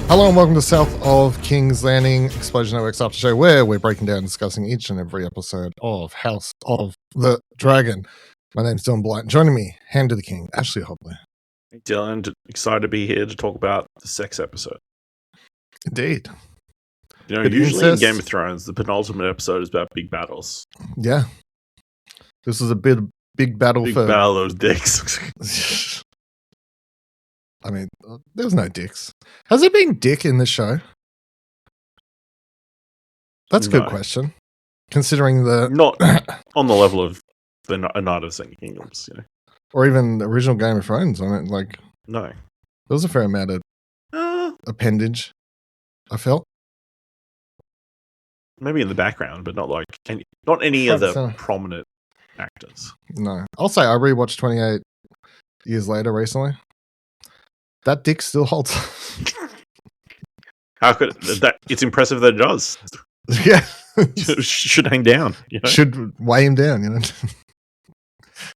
Hello and welcome to South of King's Landing Explosion Network's after show, where we're breaking down and discussing each and every episode of House of the Dragon. My name's Dylan Blight. Joining me, Hand to the King, Ashley Hobley. Hey Dylan, excited to be here to talk about the sex episode. Indeed. You know, Bit usually incest. in Game of Thrones, the penultimate episode is about big battles. Yeah. This is a big battle Big for... battle of those dicks. I mean, there was no dicks. Has there been dick in this show? That's a good question. Considering the... Not on the level of A Night of the Seven Kingdoms, you know. Or even the original Game of Thrones. I mean, like... No. There was a fair amount of appendage, I felt. Maybe in the background, but not any of the prominent actors. No. I'll say I rewatched 28 Years Later recently. That dick still holds. How could that? It's impressive that it does. Yeah. Should hang down. You know? Should weigh him down, you know.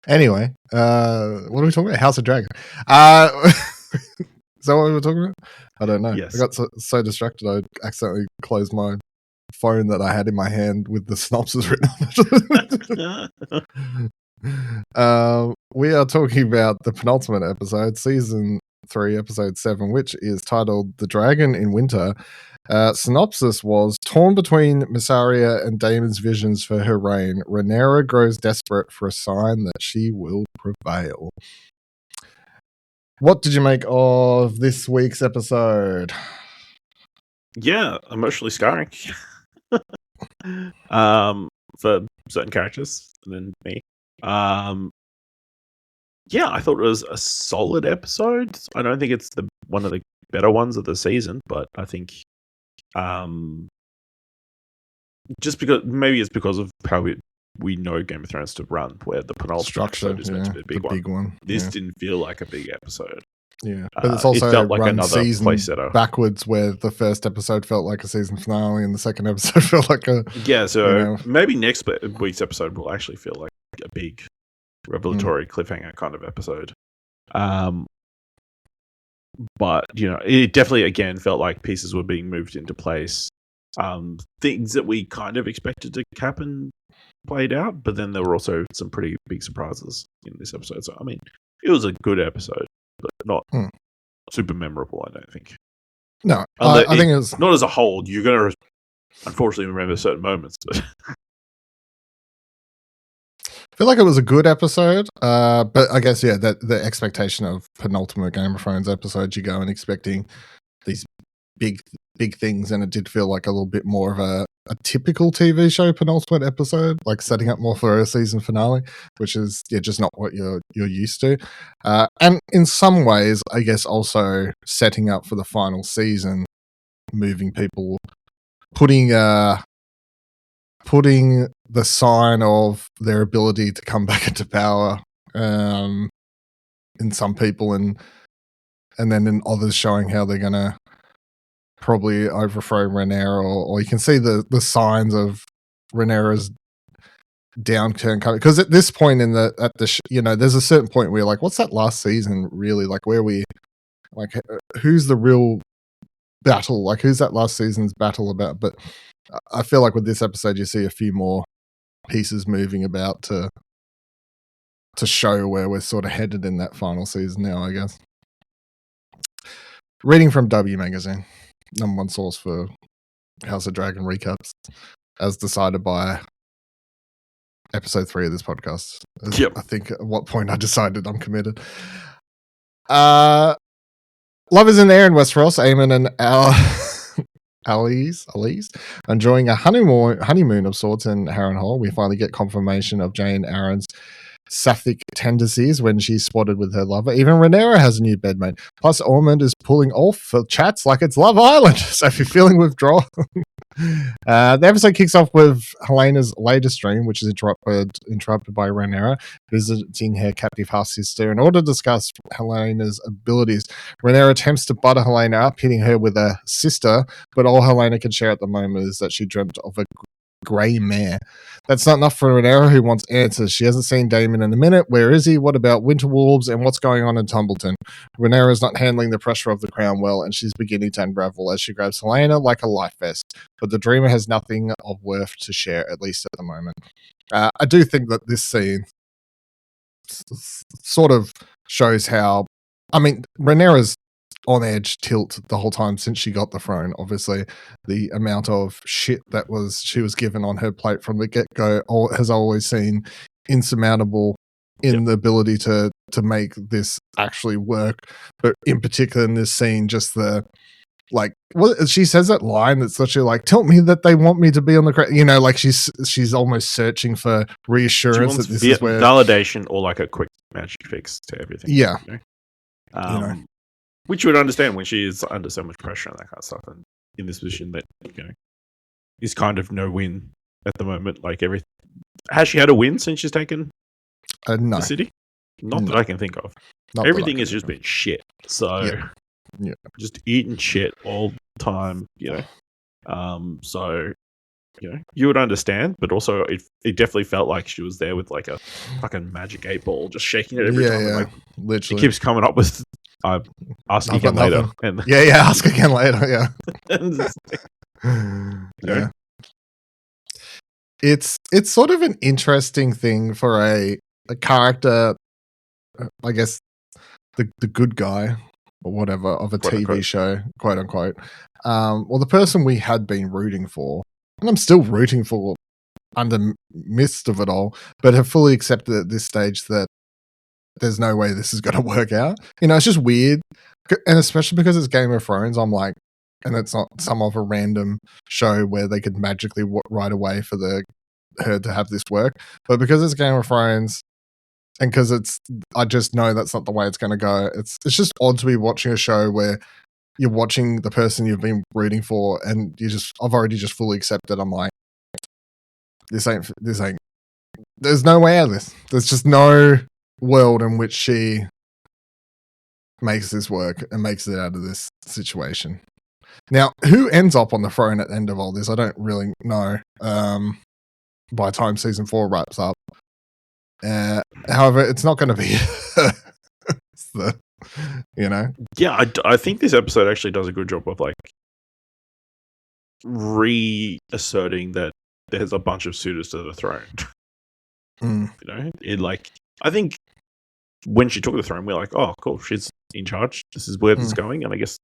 Anyway, what are we talking about? House of Dragon. Is that what we were talking about? I don't know. Yes. I got so distracted I accidentally closed my phone that I had in my hand with the synopsis written on it. We are talking about the penultimate episode, season 3, episode 7, which is titled The Dragon in Winter. Synopsis was: torn between Mysaria and Daemon's visions for her reign, Rhaenyra grows desperate for a sign that she will prevail. What did you make of this week's episode? Yeah, emotionally scarring. For certain characters, and then me. Yeah, I thought it was a solid episode. I don't think it's one of the better ones of the season, but I think just because of how we know Game of Thrones to run, where the penultimate episode is meant to be a big one. This didn't feel like a big episode. Yeah, but it's also it felt like run another season playsetter backwards, where the first episode felt like a season finale and the second episode felt like a... Yeah, so you know, maybe next week's episode will actually feel like a big revelatory cliffhanger kind of episode. But, you know, it definitely, again, felt like pieces were being moved into place. Things that we kind of expected to happen played out, but then there were also some pretty big surprises in this episode. So, I mean, it was a good episode, but not super memorable, I don't think. No, I think it was... Not as a whole. You're going to, unfortunately, remember certain moments, but... I feel like it was a good episode, but I guess, yeah, that the expectation of penultimate Game of Thrones episodes, you go and expecting these big things, and it did feel like a little bit more of a typical TV show penultimate episode, like setting up more for a season finale, which is just not what you're used to. And in some ways, I guess also setting up for the final season, moving people, putting the sign of their ability to come back into power in some people, and then in others showing how they're going to probably overthrow Rhaenyra, or you can see the signs of Rhaenyra's downturn coming. Because at this point there's a certain point where you're like, what's that last season really? Like, where we, like, who's the real battle? Like, who's that last season's battle about? But I feel like with this episode, you see a few more pieces moving about to show where we're sort of headed in that final season now, I guess. Reading from W Magazine, #1 source for House of Dragon recaps, as decided by episode 3 of this podcast. Yep. I think at what point I decided I'm committed. Love is in the air in Westeros. Aemond and Alice enjoying a honeymoon of sorts in Harrenhal. We finally get confirmation of Jane Arryn's sapphic tendencies when she's spotted with her lover. Even Rhaenyra has a new bedmate. Plus, Ormond is pulling off for chats like it's Love Island. So if you're feeling withdrawal, the episode kicks off with Helena's latest dream, which is interrupted by Rhaenyra visiting her captive half-sister in order to discuss Helena's abilities. Rhaenyra attempts to butter Helena up, hitting her with a sister, but all Helena can share at the moment is that she dreamt of a grey mare. That's not enough for Rhaenyra, who wants answers. She hasn't seen Daemon in a minute. Where is he? What about Winterwolves? And what's going on in Tumbleton? Rhaenyra is not handling the pressure of the crown well, and she's beginning to unravel as she grabs Helena like a life vest. But the Dreamer has nothing of worth to share, at least at the moment. I do think that this scene sort of shows how, I mean, Rhaenyra's on edge tilt the whole time since she got the throne. Obviously, the amount of shit that she was given on her plate from the get-go has always seemed insurmountable in the ability to make this actually work. But in particular in this scene, just the she says that line that's literally like, tell me that they want me to be on the you know, like she's almost searching for reassurance that this is where validation or like a quick magic fix to everything. Yeah. Which you would understand when she is under so much pressure and that kind of stuff, and in this position that, you know, is kind of no win at the moment. Like has she had a win since she's taken no. the city? Not that I can think of. Everything has just been shit. So just eating shit all the time, you know. So, you know, you would understand, but also it definitely felt like she was there with like a fucking magic 8-ball, just shaking it every time. Like, literally. She keeps coming up with ask again later. And ask again later. Yeah. It's sort of an interesting thing for a character, I guess the good guy or whatever of a quote TV unquote. show, quote unquote. Well, the person we had been rooting for, and I'm still rooting for under midst of it all, but have fully accepted at this stage that there's no way this is going to work out. You know, it's just weird. And especially because it's Game of Thrones, I'm like, and it's not some of a random show where they could magically write a way for her to have this work. But because it's Game of Thrones, and because I just know that's not the way it's going to go. It's just odd to be watching a show where you're watching the person you've been rooting for, and I've already just fully accepted. I'm like, this ain't. There's no way out of this. There's just no world in which she makes this work and makes it out of this situation. Now, who ends up on the throne at the end of all this? I don't really know. By the time season 4 wraps up. However, it's not going to be you know. Yeah, I think this episode actually does a good job of like reasserting that there's a bunch of suitors to the throne. You know, I think when she took the throne, we're like, oh, cool, she's in charge. This is where this is going, and I guess,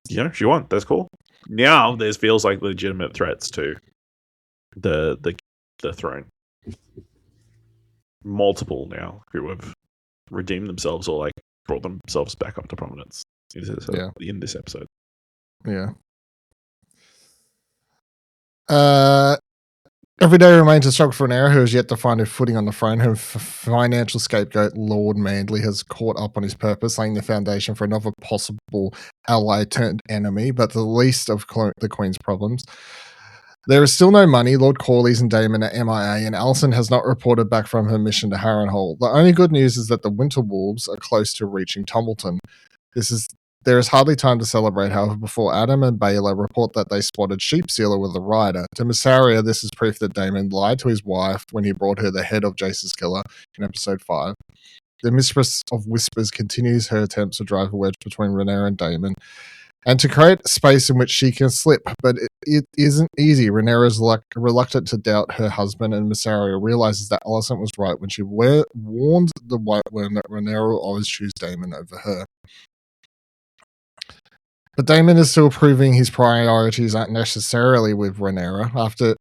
you know, she won. That's cool. Now there feels like legitimate threats to the throne. Multiple now who have redeemed themselves or like brought themselves back up to prominence in this episode. Yeah. Every day remains a struggle for Rhaenyra, who has yet to find her footing on the throne. Her financial scapegoat, Lord Manderley, has caught up on his purpose, laying the foundation for another possible ally turned enemy, but the least of the Queen's problems. There is still no money. Lord Corlys and Daemon are MIA, and Alicent has not reported back from her mission to Harrenhal. The only good news is that the Winterwolves are close to reaching Tumbleton. There is hardly time to celebrate, however, before Adam and Baylor report that they spotted Sheepsealer with a rider. To Mysaria, this is proof that Daemon lied to his wife when he brought her the head of Jace's killer in episode 5. The Mistress of Whispers continues her attempts to drive a wedge between Rhaenyra and Daemon, and to create a space in which she can slip, but it isn't easy. Rhaenyra is reluctant to doubt her husband, and Mysaria realizes that Alicent was right when she warned the White Worm that Rhaenyra will always choose Daemon over her. But Daemon is still proving his priorities aren't necessarily with Rhaenyra. After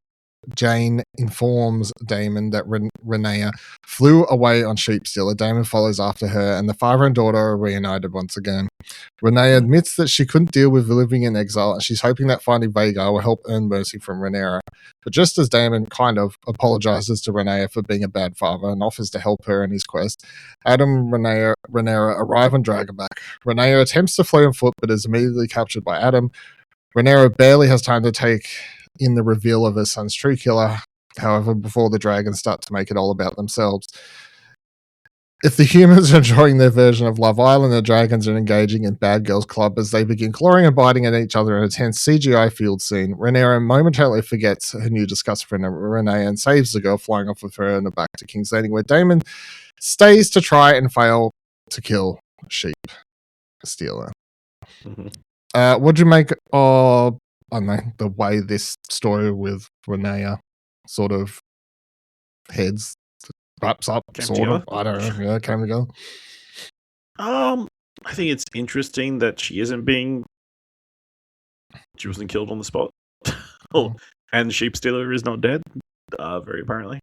Jane informs Daemon that Rhaenyra flew away on Sheepstealer, Daemon follows after her, and the father and daughter are reunited once again. Rhaenyra admits that she couldn't deal with living in exile, and she's hoping that finding Vhagar will help earn mercy from Rhaenyra. But just as Daemon kind of apologizes to Rhaenyra for being a bad father and offers to help her in his quest, Adam and Rhaenyra arrive on Dragonback. Rhaenyra attempts to flee on foot, but is immediately captured by Adam. Rhaenyra barely has time to take in the reveal of her son's true killer, however, before the dragons start to make it all about themselves. If the humans are enjoying their version of Love Island, the dragons are engaging in Bad Girls Club as they begin clawing and biting at each other in a tense CGI field scene. Rhaenyra momentarily forgets her new disgust friend Renee and saves the girl, flying off with her and back to King's Landing, where Daemon stays to try and fail to kill Sheep Stealer. Mm-hmm. What'd you make of, I don't know, the way this story with Rhaenyra sort of heads wraps up, Came sort together? of? I don't know. Yeah, came together. I think it's interesting that she wasn't killed on the spot. And Sheep Stealer is not dead, very apparently.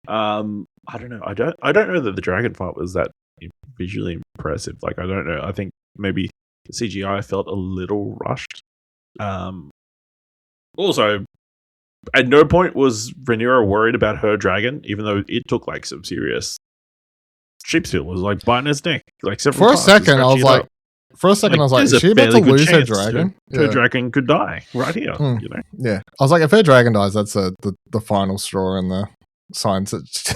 I don't know. I don't know that the dragon fight was that visually impressive. Like, I don't know. I think maybe the CGI felt a little rushed. Also, at no point was Rhaenyra worried about her dragon, even though it took like some serious. Sheepsteal was like biting his neck like several For a times. second, I was like, is she about to lose her dragon? Her dragon could die right here. You know? Yeah, I was like, if her dragon dies, that's the final straw in the signs that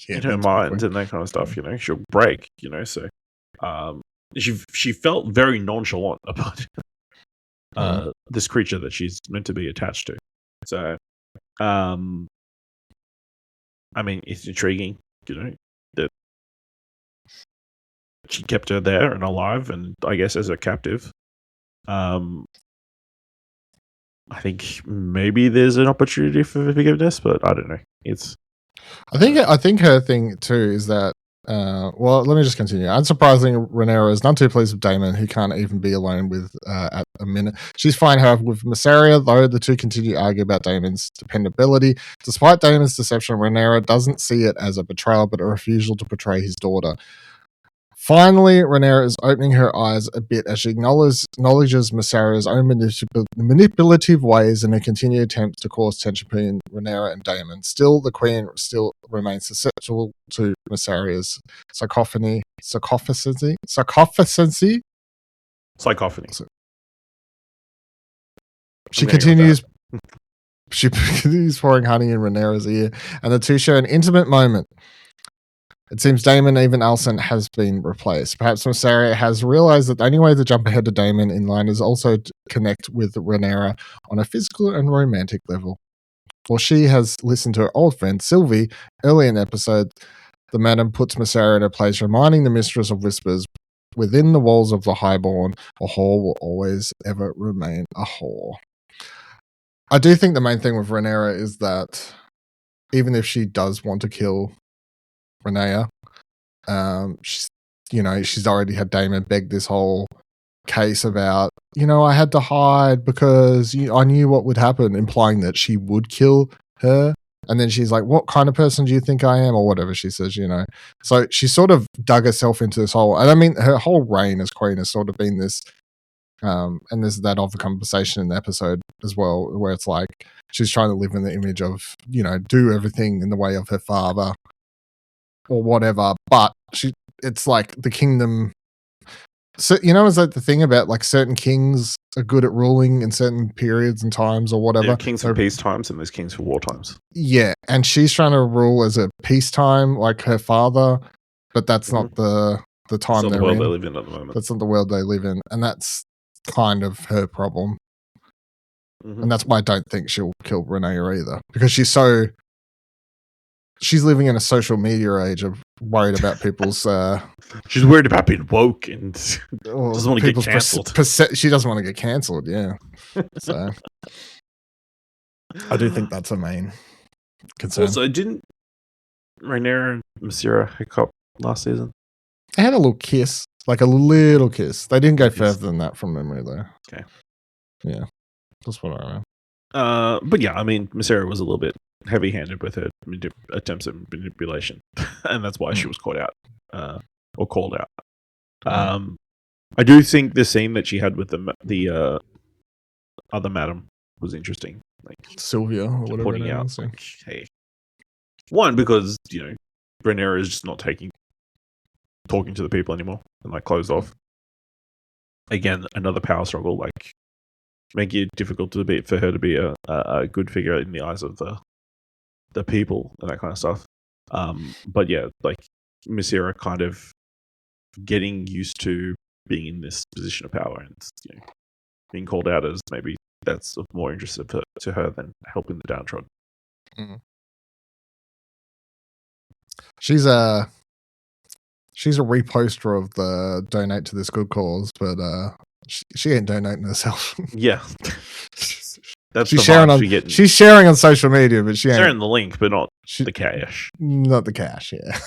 in her mind and that kind of stuff. You know, she'll break. You know, so she felt very nonchalant about this creature that she's meant to be attached to. So, I mean, it's intriguing. You know, that she kept her there and alive, and I guess as a captive. I think maybe there's an opportunity for forgiveness, but I don't know. I think her thing too is that. Well, let me just continue. Unsurprisingly, Rhaenyra is not too pleased with Daemon, who can't even be alone with at a minute. She's fine, however, with Mysaria, though the two continue to argue about Daemon's dependability. Despite Daemon's deception, Rhaenyra doesn't see it as a betrayal, but a refusal to betray his daughter. Finally, Rhaenyra is opening her eyes a bit as she acknowledges Mysaria's own manipulative ways and her continued attempts to cause tension between Rhaenyra and Daemon. Still, the Queen still remains susceptible to Mysaria's psychophony. She continues pouring honey in Rhaenyra's ear, and the two share an intimate moment. It seems Daemon, even Alicent, has been replaced. Perhaps Mysaria has realized that the only way to jump ahead to Daemon in line is also to connect with Rhaenyra on a physical and romantic level. While she has listened to her old friend Sylvie early in the episode, the madam puts Mysaria in her place, reminding the Mistress of Whispers, within the walls of the Highborn, a whore will always ever remain a whore. I do think the main thing with Rhaenyra is that even if she does want to kill Rhaenyra, she's already had Daemon beg this whole case about, I had to hide because I knew what would happen, implying that she would kill her. And then she's like, what kind of person do you think I am? Or whatever she says, So she sort of dug herself into this whole, and I mean, her whole reign as queen has sort of been this, and there's that other conversation in the episode as well, where it's like, she's trying to live in the image of, do everything in the way of her father or whatever, but it's like the kingdom. So it's like the thing about like certain kings are good at ruling in certain periods and times or whatever. Yeah, kings for peace times and there's kings for war times. Yeah, and she's trying to rule as a peacetime like her father, but that's not the time that's not they're the world in. they live in at the moment. That's not the world they live in, and that's kind of her problem. Mm-hmm. And that's why I don't think she'll kill Rhaenyra either, because she's living in a social media age of worried about people's. She's worried about being woke and doesn't want to get cancelled. She doesn't want to get cancelled. Yeah, so I do think that's a main concern. Also, didn't Rhaenyra and Mysaria hook up last season? They had a little kiss, like a little kiss. They didn't go further than that from memory, though. Okay, yeah, that's what I remember. But yeah, I mean, Mysaria was a little bit heavy-handed with her attempts at manipulation, and that's why she was caught out or called out. I do think the scene that she had with the other madam was interesting, like Sylvia or whatever. Pointing out, like, hey, one, because Rhaenyra is just not talking to the people anymore and like closed off. Again, another power struggle, like making it difficult for her to be a good figure in the eyes of the people and that kind of stuff. But yeah, like Mysera kind of getting used to being in this position of power and being called out as maybe that's of more interest to her than helping the downtrodden. Mm. She's a reposter of the donate to this good cause, but she ain't donating herself. Yeah. That's she's sharing on social media, but she ain't sharing the link, but not the cash. Not the cash, yeah.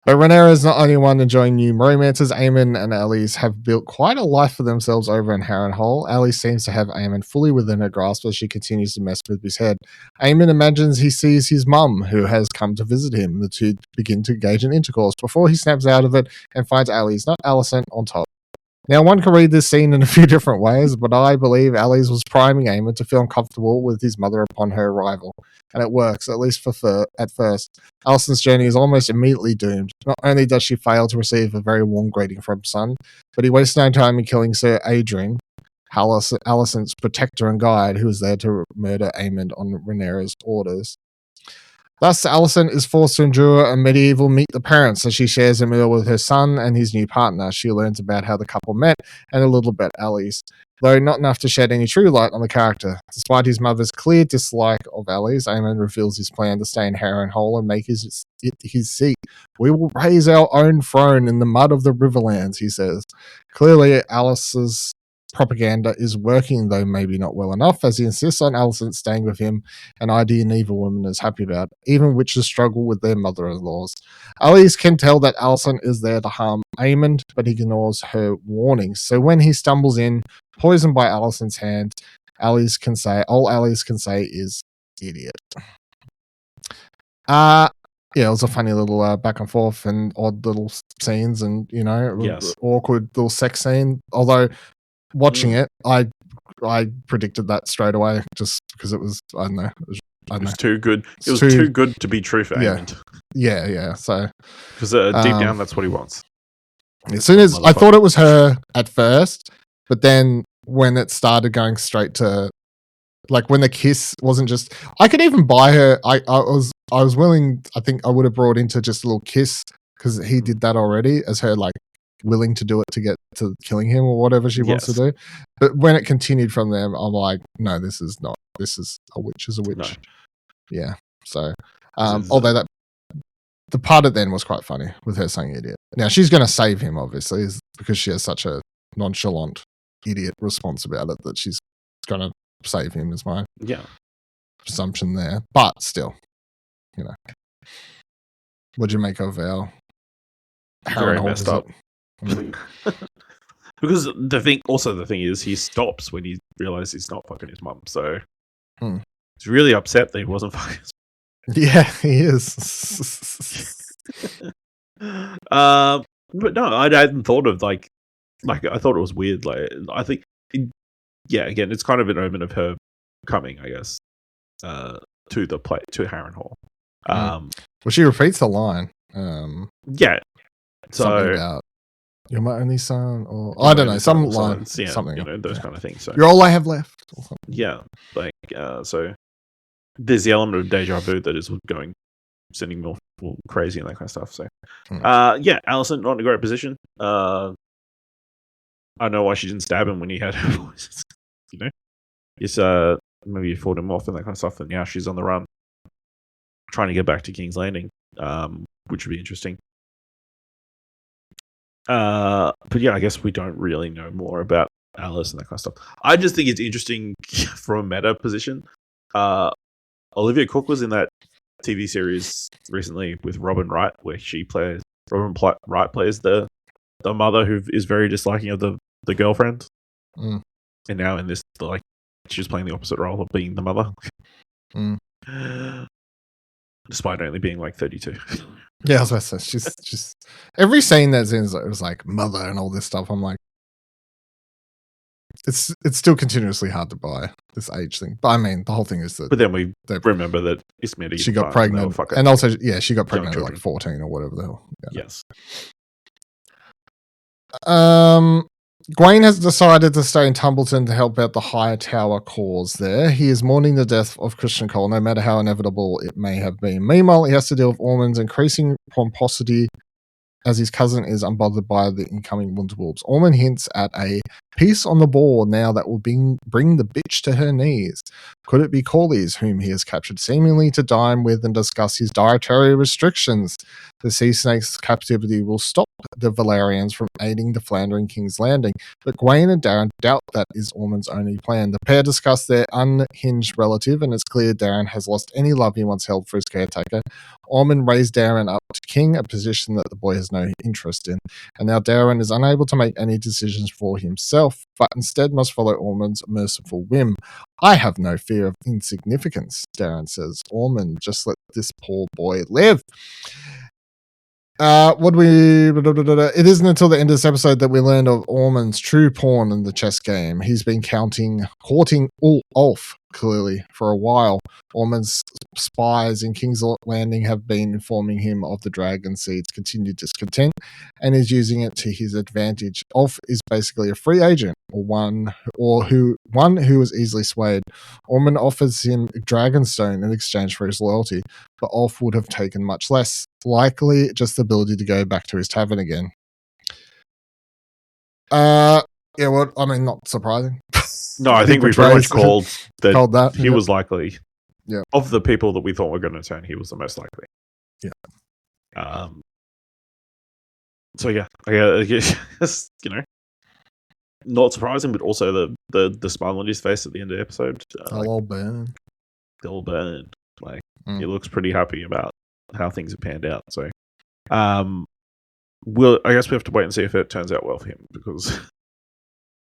But Rhaenyra is not only one enjoying new romances. Aemond and Aelys have built quite a life for themselves over in Harrenhal. Aelys seems to have Aemond fully within her grasp as she continues to mess with his head. Aemond imagines he sees his mum, who has come to visit him. The two begin to engage in intercourse before he snaps out of it and finds Aelys, not Alicent, on top. Now, one can read this scene in a few different ways, but I believe Aelys was priming Aemond to feel uncomfortable with his mother upon her arrival. And it works, at least at first. Alicent's journey is almost immediately doomed. Not only does she fail to receive a very warm greeting from son, but he wastes no time in killing Sir Adrian, Alicent's protector and guide, who is there to murder Aemond on Rhaenyra's orders. Thus, Alicent is forced to endure a medieval meet the parents as she shares a meal with her son and his new partner. She learns about how the couple met and a little about Aelys, though not enough to shed any true light on the character. Despite his mother's clear dislike of Aelys, Aemond reveals his plan to stay in Harrenhal and make it his seat. We will raise our own throne in the mud of the Riverlands, he says. Clearly, Alicent's propaganda is working, though maybe not well enough, as he insists on Alicent staying with him, an idea neither woman is happy about. Even witches struggle with their mother-in-laws. Aelys can tell that Alicent is there to harm Aemond, but he ignores her warnings. So when he stumbles in, poisoned by Alicent's hand, all Aelys can say is idiot. Yeah, it was a funny little back and forth and odd little scenes and, awkward little sex scene. Although watching it, I predicted that straight away just because it was, I don't know. It was too good. It was too good to be true for Aemond. Yeah. So, because deep down, that's what he wants. As soon as I thought it was her at first, but then when it started going straight to, like, when the kiss wasn't just, I could even buy her. I was willing. I think I would have brought into just a little kiss because he did that already as her, like, willing to do it to get to killing him or whatever she wants to do. But when it continued from there, I'm like, no, this is not. This is a witch is a witch. No. Yeah. So, although that the part at the end was quite funny with her saying idiot. Now she's going to save him, obviously, because she has such a nonchalant idiot response about it that she's going to save him. Is my assumption there. But still, what'd you make of our very messed up? Because the thing is, he stops when he realizes he's not fucking his mum. So he's really upset that he wasn't fucking his mum. Yeah, he is. But no, I hadn't thought of like I thought it was weird. Like, I think, again, it's kind of an omen of her coming, I guess, to Harrenhal. Well, she repeats the line. Yeah. Something about you're my only son, or I don't know, some line, something, those kind of things. So you're all I have left. Or something. Yeah, like so. There's the element of deja vu that is sending more crazy and that kind of stuff. So, Alicent not in a great position. I don't know why she didn't stab him when he had her voice. It's maybe you fought him off and that kind of stuff. And now she's on the run, trying to get back to King's Landing, which would be interesting. But yeah, I guess we don't really know more about Alice and that kind of stuff. I just think it's interesting from a meta position. Olivia Cooke was in that TV series recently with Robin Wright, where Robin Wright plays the mother who is very disliking of the girlfriend, and now in this, she's playing the opposite role of being the mother, despite only being like 32. Yeah, I was about to say, she's every scene that's in it was like mother and all this stuff. I'm like, it's still continuously hard to buy this age thing. But I mean, the whole thing is that. But then we remember that Ismeri she got pregnant, and also she got pregnant at like 14 or whatever the hell. Yeah. Yes. Gawain has decided to stay in Tumbleton to help out the High Tower cause there. He is mourning the death of Christian Cole, no matter how inevitable it may have been. Meanwhile, he has to deal with Ormond's increasing pomposity as his cousin is unbothered by the incoming Wunderwolves. Ormond hints at a piece on the board now that will bring the bitch to her knees. Could it be Corlys, whom he has captured, seemingly to dine with and discuss his dietary restrictions? The sea snake's captivity will stop the Valerians from aiding the Flandering King's Landing, but Gawain and Darren doubt that is Ormond's only plan. The pair discuss their unhinged relative, and it's clear Darren has lost any love he once held for his caretaker. Ormond raised Darren up to king, a position that the boy has no interest in, and now Darren is unable to make any decisions for himself, but instead must follow Ormond's merciful whim. I have no fear of insignificance, Darren says. Ormond, just let this poor boy live. It isn't until the end of this episode that we learn of Ormond's true pawn in the chess game. He's been courting Ulf, clearly, for a while. Ormond's spies in King's Landing have been informing him of the Dragon Seed's continued discontent, and is using it to his advantage. Ulf is basically a free agent, or one who is easily swayed. Ormond offers him Dragonstone in exchange for his loyalty, but Ulf would have taken much less, likely just the ability to go back to his tavern again. Yeah, well, I mean, not surprising. No, I think we pretty much called that he was likely. Yeah. Of the people that we thought were going to turn, he was the most likely. Yeah. So yeah, I guess, not surprising, but also the smile on his face at the end of the episode. Hello, Ben. Still burned. Like he looks pretty happy about how things have panned out. So, I guess we have to wait and see if it turns out well for him, because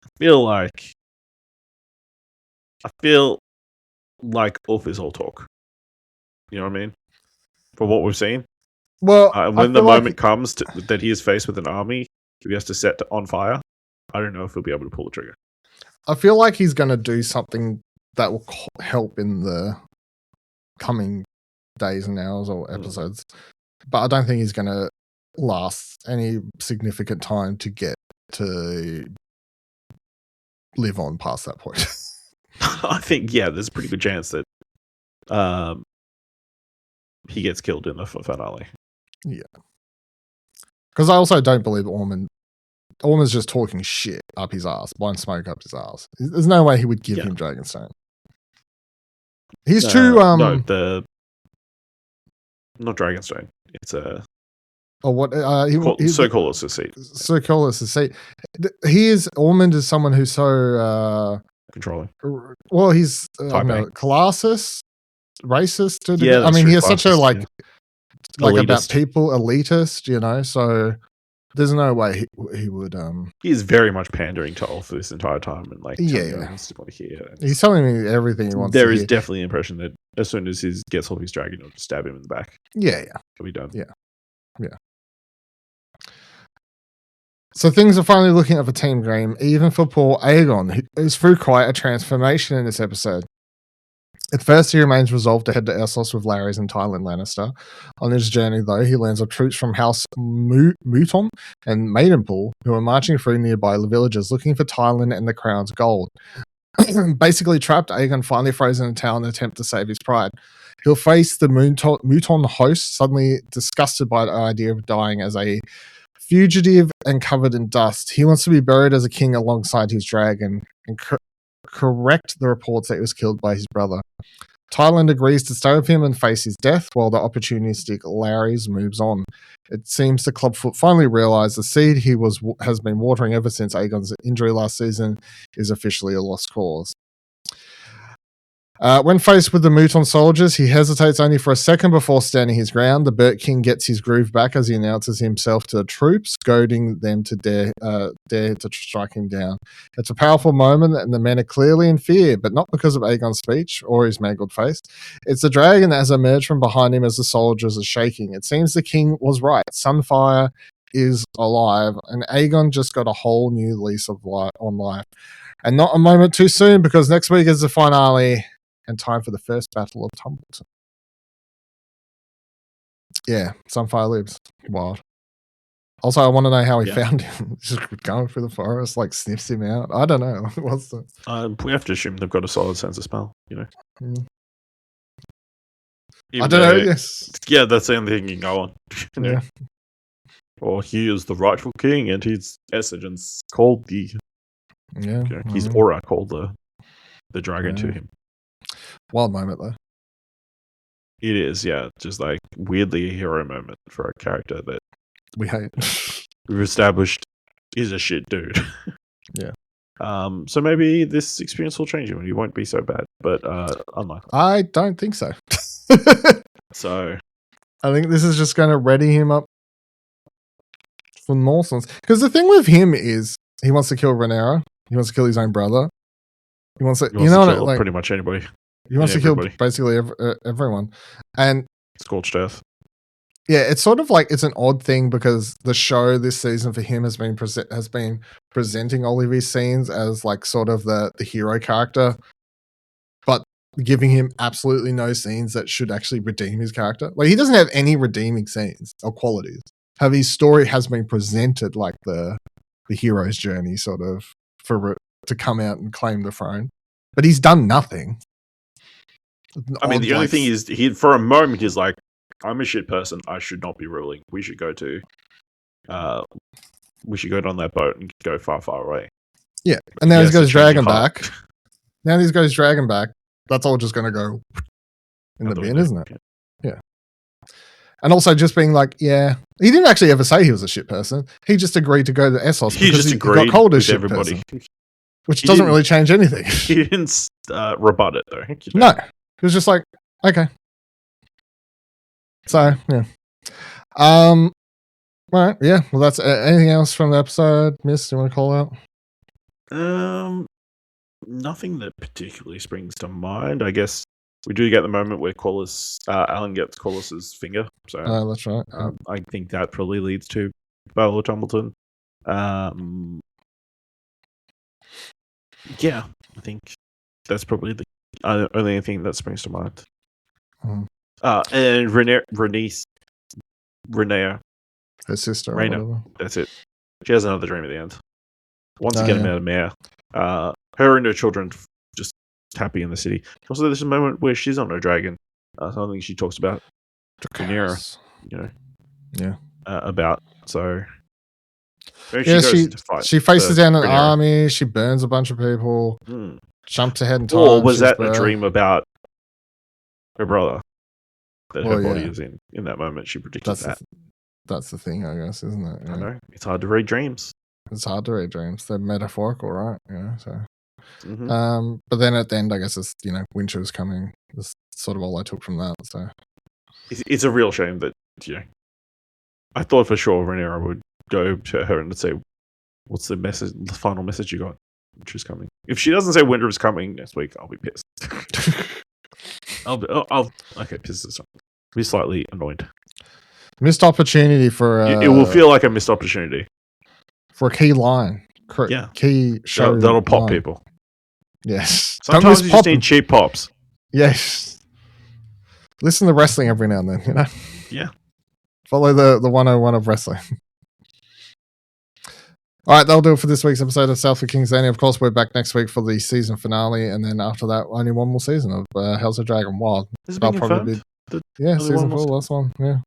I feel like Ulf is all talk. You know what I mean? For what we've seen. Well, when the moment comes that he is faced with an army, if he has to set on fire, I don't know if he'll be able to pull the trigger. I feel like he's going to do something that will help in the coming days and hours or episodes, but I don't think he's going to last any significant time to get to live on past that point. I think, there's a pretty good chance that he gets killed in the finale. Yeah. Because I also don't believe Ormond's just talking shit up his ass, blowing smoke up his ass. There's no way he would give him Dragonstone. He's too... No, not Dragonstone. It's a... Or what? Sir Corlys' seat. Sir Corlys' seat. Ormond is someone who's so... controlling. Well, he's classist, racist. Yeah, I mean, true. he has such a elitist. about people, elitist. So there's no way he would. He is very much pandering to Ulf this entire time, and telling him what to hear. He's telling me everything he wants. There is definitely an impression that as soon as he gets off his dragon, he'll just stab him in the back. Yeah. He'll be done. Yeah. So things are finally looking up for Team Green, even for poor Aegon, who is through quite a transformation in this episode. At first, he remains resolved to head to Essos with Larys and Tywin Lannister. On his journey, though, he learns of troops from House Mouton and Maidenpool who are marching through nearby villages looking for Tywin and the Crown's gold. Basically trapped, Aegon finally throws in a towel in an attempt to save his pride. He'll face the Mouton host, suddenly disgusted by the idea of dying as a fugitive and covered in dust. He wants to be buried as a king alongside his dragon and correct the reports that he was killed by his brother. Tywin agrees to stay with him and face his death, while the opportunistic Larys moves on. It seems the Clubfoot finally realised the seed he has been watering ever since Aegon's injury last season is officially a lost cause. When faced with the Mouton soldiers, he hesitates only for a second before standing his ground. The Burnt King gets his groove back as he announces himself to the troops, goading them to dare to strike him down. It's a powerful moment, and the men are clearly in fear, but not because of Aegon's speech or his mangled face. It's the dragon that has emerged from behind him as the soldiers are shaking. It seems the king was right. Sunfire is alive, and Aegon just got a whole new lease of on life. And not a moment too soon, because next week is the finale and time for the first battle of Tumbleton. Yeah, Sunfire lives. Wild. Also, I want to know how he Yeah. found him. Just going through the forest, like sniffs him out. I don't know. What's the? We have to assume they've got a solid sense of smell, you know. Mm. I Even don't know. though- Yes. Yeah, that's the only thing you can go on. You know? Yeah. Or he is the rightful king, and his essence called the. Yeah. You know, his aura called the dragon to him. Wild moment though. It is, yeah, just like weirdly a hero moment for a character that We hate. we've established is a shit dude. Yeah. So maybe this experience will change him and he won't be so bad, but unlikely. I don't think so. So I think this is just going to ready him up for more sons. Because the thing with him is he wants to kill Rhaenyra. He wants to kill his own brother. He wants to, he wants to kill like, pretty much anybody. he wants to kill everybody. basically everyone. And Scorched earth. yeah, it's sort of like it's an odd thing because the show this season for him has been presenting all of these scenes as like sort of the hero character, but giving him absolutely no scenes that should actually redeem his character. Like he doesn't have any redeeming scenes or qualities. How his story has been presented like the hero's journey, sort of to come out and claim the throne, but he's done nothing. I mean, the only thing is, he for a moment he's like, "I'm a shit person. I should not be ruling. We should go down that boat and go far, far away." Yeah, and now he's got his dragon heart. back. Now he's got his dragon back. That's all just going to go in the bin, isn't it? Yeah. And also just being like, yeah, he didn't actually ever say he was a shit person. He just agreed to go to Essos He because just he agreed got called a with shit everybody, person, which doesn't really change anything. He didn't rebut it though. You No, know? he was just like, okay. So yeah. All right, yeah. Well, that's anything else from the episode. Miss, do you want to call out? Nothing that particularly springs to mind. I guess we do get the moment where Alan gets Corlys's finger. So That's right. I think that probably leads to Battle of Tumbleton. Yeah, I think that's probably the only thing that springs to mind. Mm. And Rhaenyra, Her sister, or Rhaena, whatever. that's it. She has another dream at the end. Once again, about a mayor. Her and her children just happy in the city. Also, there's a moment where she's on a dragon. Something she talks about Rhaenyra, you know. Yeah. About so. Yeah, she faces down an army. She burns a bunch of people. Jumps ahead in time. Or was that a dream about her brother? That her body is in that moment. She predicted that. That's the thing, I guess, isn't it? Yeah. I know. It's hard to read dreams. It's hard to read dreams. They're metaphorical, right? So. But then at the end, I guess it's winter's coming. That's sort of all I took from that. So it's a real shame that I thought for sure Rhaenyra would go to her and say, "What's the message? The final message you got? Winter's coming." If she doesn't say winter is coming next week, I'll be pissed. Pissed. Be slightly annoyed. Missed opportunity for it will feel like a missed opportunity for a key line. Yeah, key show that'll pop line. people. Yes, sometimes you just need cheap pops. Yes, listen to wrestling every now and then. Yeah, follow the 101 of wrestling. All right, that'll do it for this week's episode of South of King's Landing. Of course, we're back next week for the season finale, and then after that, only one more season of House of Dragon Wild. That'll probably be season 4, last one. Yeah.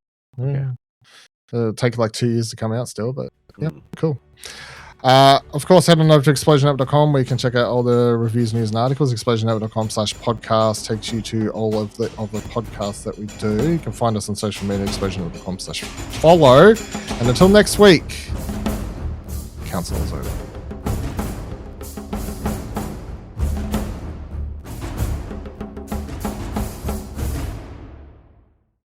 It'll take like 2 years to come out still, but yeah, cool. Of course, head on over to explosionhour.com where you can check out all the reviews, news, and articles. explosionhour.com/podcast takes you to all of the podcasts that we do. You can find us on social media, explosionhour.com/follow. And until next week, Council is over.